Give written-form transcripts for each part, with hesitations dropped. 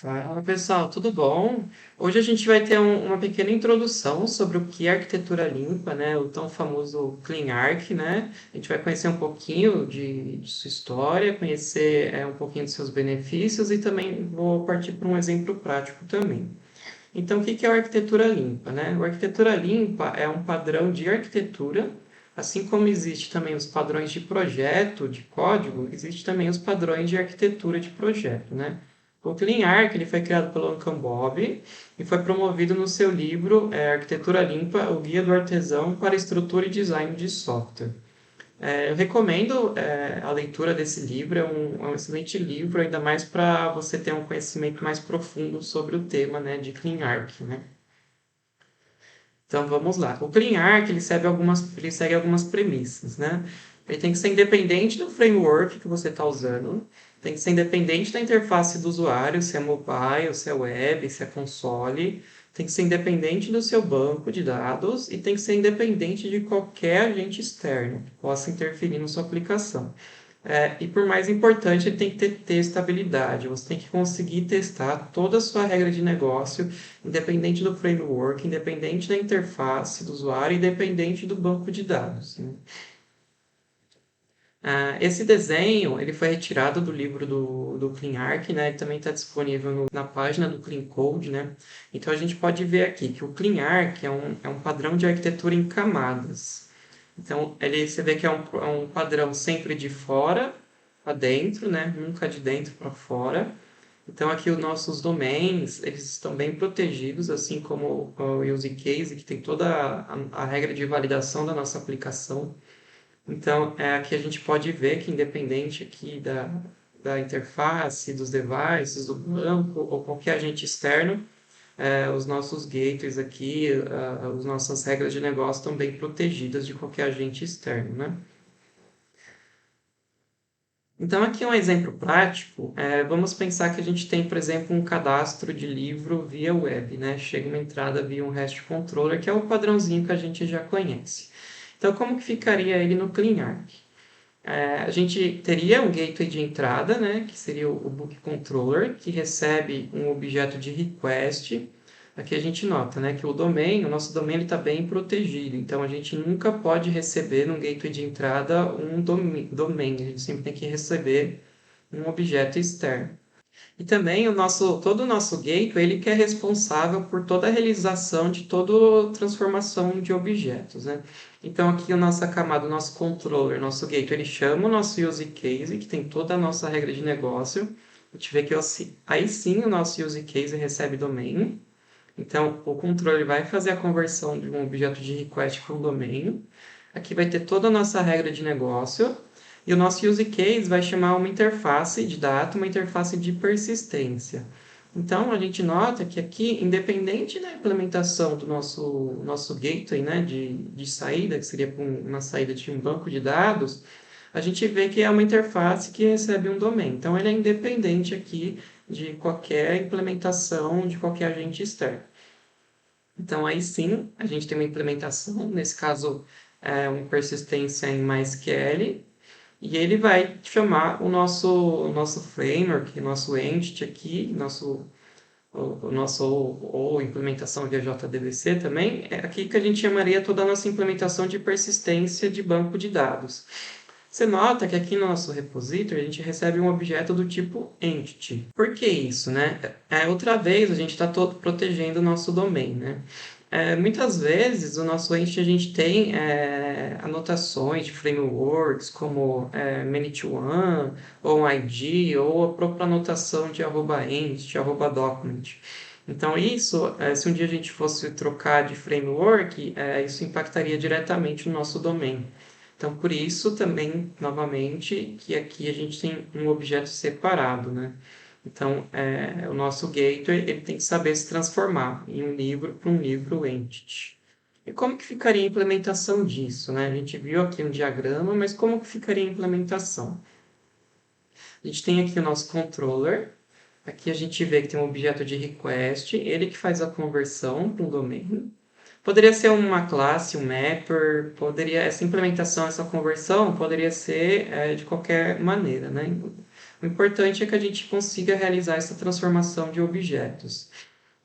Fala pessoal, tudo bom? Hoje a gente vai ter uma pequena introdução sobre o que é arquitetura limpa, né? O tão famoso Clean Arch, né? A gente vai conhecer um pouquinho de sua história, conhecer um pouquinho dos seus benefícios e também vou partir para um exemplo prático também. Então, o que que é a arquitetura limpa, né? A arquitetura limpa é um padrão de arquitetura, assim como existe também os padrões de projeto, de código, existe também os padrões de arquitetura de projeto, né? O Clean Arch ele foi criado pelo Ancam Bob e foi promovido no seu livro Arquitetura Limpa, o Guia do Artesão para Estrutura e Design de Software. Eu recomendo a leitura desse livro, é um excelente livro, ainda mais para você ter um conhecimento mais profundo sobre o tema, né, de Clean Arch, né? Então vamos lá. O Clean Arch ele segue algumas premissas, né? Ele tem que ser independente do framework que você está usando, tem que ser independente da interface do usuário, se é mobile, se é web, se é console, tem que ser independente do seu banco de dados e tem que ser independente de qualquer agente externo que possa interferir na sua aplicação. E por mais importante, ele tem que ter testabilidade. Você tem que conseguir testar toda a sua regra de negócio, independente do framework, independente da interface do usuário, independente do banco de dados, né? Esse desenho ele foi retirado do livro do Clean Arch, né? Ele também está disponível na página do Clean Code, né? Então a gente pode ver aqui que o Clean Arch é um padrão de arquitetura em camadas. Então você vê que é um padrão sempre de fora para dentro, né? Nunca de dentro para fora. Então aqui os nossos domains eles estão bem protegidos, assim como o use case que tem toda a regra de validação da nossa aplicação. Então, aqui a gente pode ver que independente aqui da interface, dos devices, do banco ou qualquer agente externo, os nossos gateways aqui, as nossas regras de negócio estão bem protegidas de qualquer agente externo, né? Então, aqui um exemplo prático, vamos pensar que a gente tem, por exemplo, um cadastro de livro via web, né? Chega uma entrada via um REST controller, que é o padrãozinho que a gente já conhece. Então, como que ficaria ele no Clean Arch? A gente teria um gateway de entrada, né, que seria o book controller, que recebe um objeto de request. Aqui a gente nota, né, que o nosso domain está bem protegido, então a gente nunca pode receber no gateway de entrada um domain, a gente sempre tem que receber um objeto externo. E também todo o nosso gateway ele que é responsável por toda a realização de toda transformação de objetos, né? Então aqui a nossa camada, o nosso controller, nosso gateway, ele chama o nosso use case, que tem toda a nossa regra de negócio. A gente vê que aí sim o nosso use case recebe domain. Então o controller vai fazer a conversão de um objeto de request para um domain. Aqui vai ter toda a nossa regra de negócio. E o nosso use case vai chamar uma interface de data, uma interface de persistência. Então, a gente nota que aqui, independente da implementação do nosso gateway, né, de saída, que seria uma saída de um banco de dados, a gente vê que é uma interface que recebe um domain. Então, ele é independente aqui de qualquer implementação de qualquer agente externo. Então, aí sim, a gente tem uma implementação, nesse caso, uma persistência em MySQL, e ele vai chamar o nosso framework, nosso entity aqui, ou implementação via JDBC também, é aqui que a gente chamaria toda a nossa implementação de persistência de banco de dados. Você nota que aqui no nosso repository a gente recebe um objeto do tipo entity. Por que isso, né? Outra vez a gente está protegendo o nosso domain, né? Muitas vezes o nosso entity a gente tem anotações de frameworks como many-to-one, ou um ID, ou a própria anotação de @entity, @document. Então isso, se um dia a gente fosse trocar de framework, isso impactaria diretamente no nosso domain. Então, por isso também, novamente, que aqui a gente tem um objeto separado, né? Então, o nosso gateway ele tem que saber se transformar em um livro para um livro entity. E como que ficaria a implementação disso, né? A gente viu aqui um diagrama, mas como que ficaria a implementação? A gente tem aqui o nosso controller. Aqui a gente vê que tem um objeto de request, ele que faz a conversão para um domain. Poderia ser uma classe, um mapper, essa implementação, essa conversão poderia ser de qualquer maneira, né? O importante é que a gente consiga realizar essa transformação de objetos.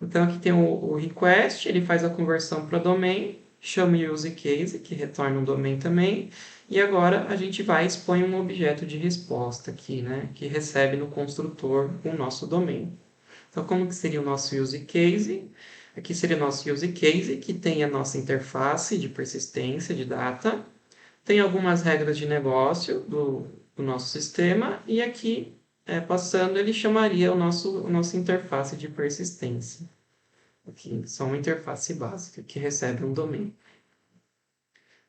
Então, aqui tem o request, ele faz a conversão para domain, chama o use case, que retorna um domain também, e agora a gente vai expor um objeto de resposta aqui, né, que recebe no construtor o nosso domain. Então, como que seria o nosso use case? Aqui seria o nosso use case, que tem a nossa interface de persistência de data, tem algumas regras de negócio do nosso sistema, e aqui, passando, ele chamaria o nosso interface de persistência. Aqui, só uma interface básica, que recebe um domain.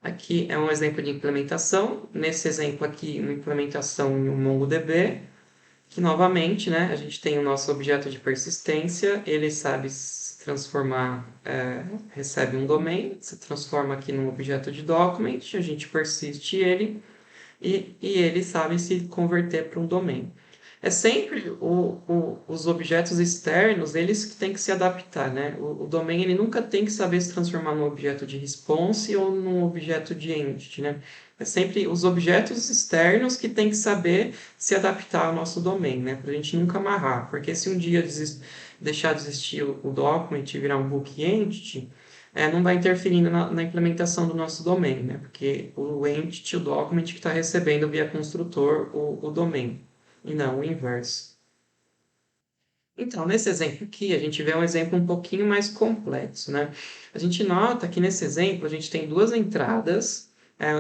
Aqui é um exemplo de implementação. Nesse exemplo aqui, uma implementação em um MongoDB, que novamente, né, a gente tem o nosso objeto de persistência, ele sabe se transformar, recebe um domain, se transforma aqui num objeto de document, a gente persiste ele, e ele sabe se converter para um domain. É sempre os objetos externos, eles que têm que se adaptar, né? O domain, ele nunca tem que saber se transformar num objeto de response ou num objeto de entity, né? É sempre os objetos externos que têm que saber se adaptar ao nosso domain, né? Para a gente nunca amarrar. Porque se um dia deixar de existir o document e virar um book entity, não vai interferindo na implementação do nosso domain, né? Porque o entity, o document que está recebendo via construtor o domain, e não o inverso. Então, nesse exemplo aqui, a gente vê um exemplo um pouquinho mais complexo, né? A gente nota que nesse exemplo a gente tem duas entradas,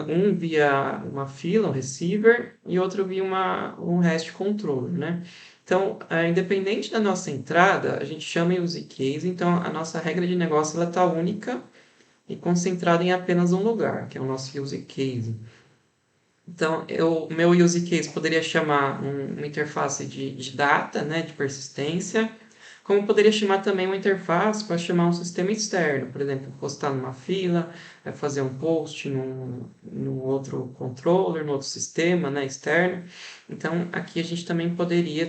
um via uma fila, um receiver, e outro via um REST controller, né? Então, independente da nossa entrada, a gente chama em use case, então a nossa regra de negócio ela está única e concentrada em apenas um lugar, que é o nosso use case. Então, o meu use case poderia chamar uma interface de data, né, de persistência, como poderia chamar também uma interface para chamar um sistema externo, por exemplo, postar numa fila, fazer um post num outro controller, no outro sistema, né, externo. Então, aqui a gente também poderia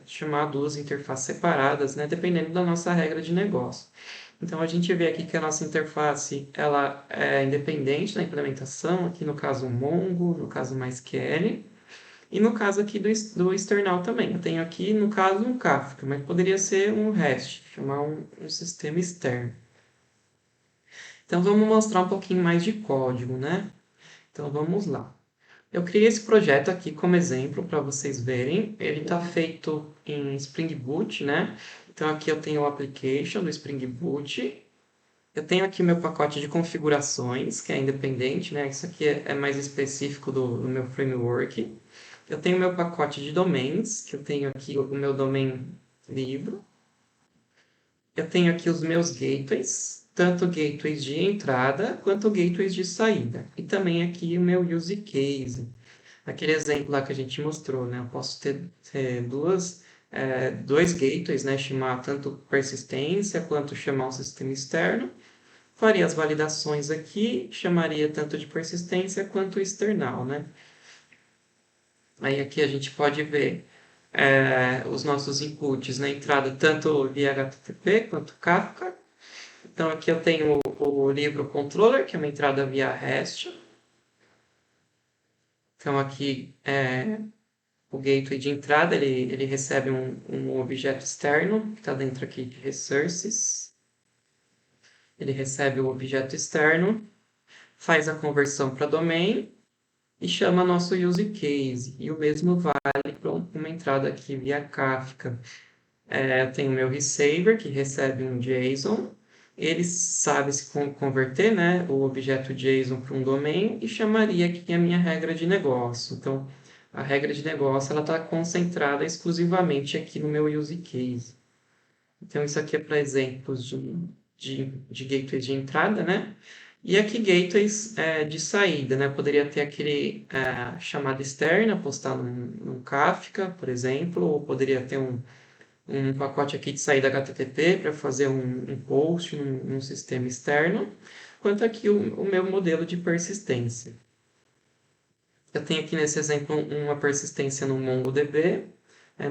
chamar duas interfaces separadas, né, dependendo da nossa regra de negócio. Então, a gente vê aqui que a nossa interface ela é independente da implementação, aqui no caso o Mongo, no caso o MySQL, e no caso aqui do external também. Eu tenho aqui, no caso, um Kafka, mas poderia ser um REST, chamar um sistema externo. Então, vamos mostrar um pouquinho mais de código, né? Então, vamos lá. Eu criei esse projeto aqui como exemplo para vocês verem. Ele está feito em Spring Boot, né? Então, aqui eu tenho o application do Spring Boot. Eu tenho aqui meu pacote de configurações, que é independente, né? Isso aqui é mais específico do meu framework. Eu tenho meu pacote de domains, que eu tenho aqui o meu domain livro. Eu tenho aqui os meus gateways, tanto gateways de entrada quanto gateways de saída. E também aqui o meu use case. Aquele exemplo lá que a gente mostrou, né? Eu posso ter dois gateways, né? Chamar tanto persistência quanto chamar um sistema externo. Faria as validações aqui, chamaria tanto de persistência quanto external, né? Aí aqui a gente pode ver os nossos inputs na entrada, tanto via HTTP quanto Kafka. Então aqui eu tenho o livro controller, que é uma entrada via REST. Então aqui o gateway de entrada, ele recebe um objeto externo, que está dentro aqui de resources. Ele recebe o objeto externo, faz a conversão para domain, e chama nosso use case. E o mesmo vale para uma entrada aqui via Kafka. Eu tenho meu receiver, que recebe um JSON. Ele sabe se converter, né, o objeto JSON para um domain e chamaria aqui a minha regra de negócio. Então, a regra de negócio está concentrada exclusivamente aqui no meu use case. Então, isso aqui é para exemplos de gateways de entrada, né? E aqui gateways de saída, né? Poderia ter aquele chamada externa, postar num Kafka, por exemplo, ou poderia ter um pacote aqui de saída HTTP para fazer um post num sistema externo, quanto aqui o meu modelo de persistência. Eu tenho aqui nesse exemplo uma persistência no MongoDB.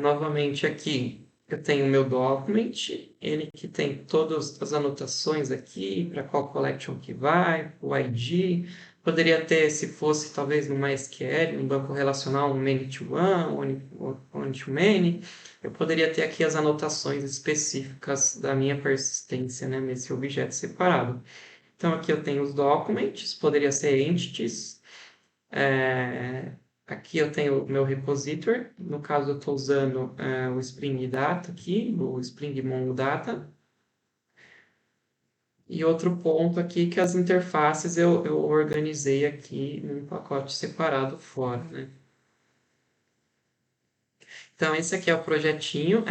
Novamente aqui eu tenho o meu document, ele que tem todas as anotações aqui, para qual collection que vai, o ID, Poderia ter, se fosse talvez no MySQL, no banco relacional, um many-to-one, one-to-many, eu poderia ter aqui as anotações específicas da minha persistência, né, nesse objeto separado. Então, aqui eu tenho os documents, poderia ser entities. Aqui eu tenho o meu repository. No caso, eu estou usando o Spring Data aqui, o Spring Mongo Data. E outro ponto aqui que as interfaces eu organizei aqui num pacote separado fora, né? Então, esse aqui é o projetinho.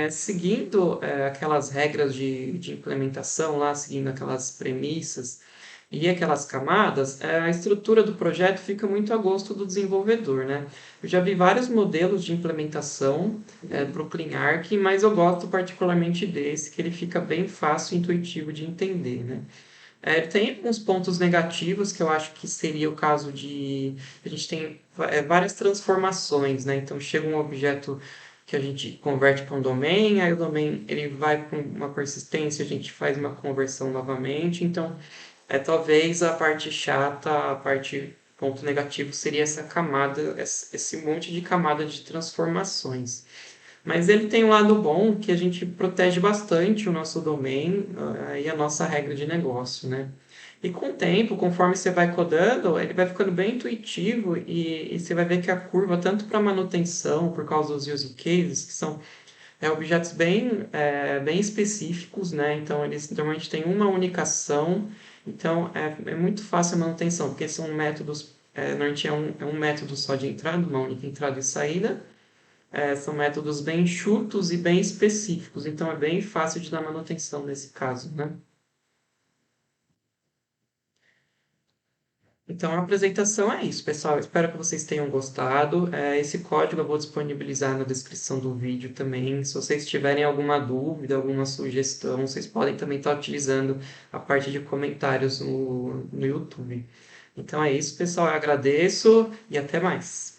Seguindo aquelas regras de implementação lá, seguindo aquelas premissas e aquelas camadas, a estrutura do projeto fica muito a gosto do desenvolvedor, né? Eu já vi vários modelos de implementação Brooklyn Arc, mas eu gosto particularmente desse, que ele fica bem fácil e intuitivo de entender, né? Tem alguns pontos negativos que eu acho que seria o caso de... A gente tem várias transformações, né? Então, chega um objeto que a gente converte para um domain, aí o domain ele vai para uma persistência, a gente faz uma conversão novamente. Então, talvez a parte chata, a parte ponto negativo seria essa camada, esse monte de camada de transformações. Mas ele tem um lado bom que a gente protege bastante o nosso domain e a nossa regra de negócio, né? E com o tempo, conforme você vai codando, ele vai ficando bem intuitivo e você vai ver que a curva, tanto para manutenção, por causa dos use cases, que são objetos bem específicos, né? Então, eles normalmente têm uma única ação, então é muito fácil a manutenção, porque são métodos, normalmente é um método só de entrada, uma única entrada e saída, são métodos bem enxutos e bem específicos, então é bem fácil de dar manutenção nesse caso, né? Então, a apresentação é isso, pessoal. Espero que vocês tenham gostado. Esse código eu vou disponibilizar na descrição do vídeo também. Se vocês tiverem alguma dúvida, alguma sugestão, vocês podem também estar utilizando a parte de comentários no YouTube. Então é isso, pessoal. Eu agradeço e até mais.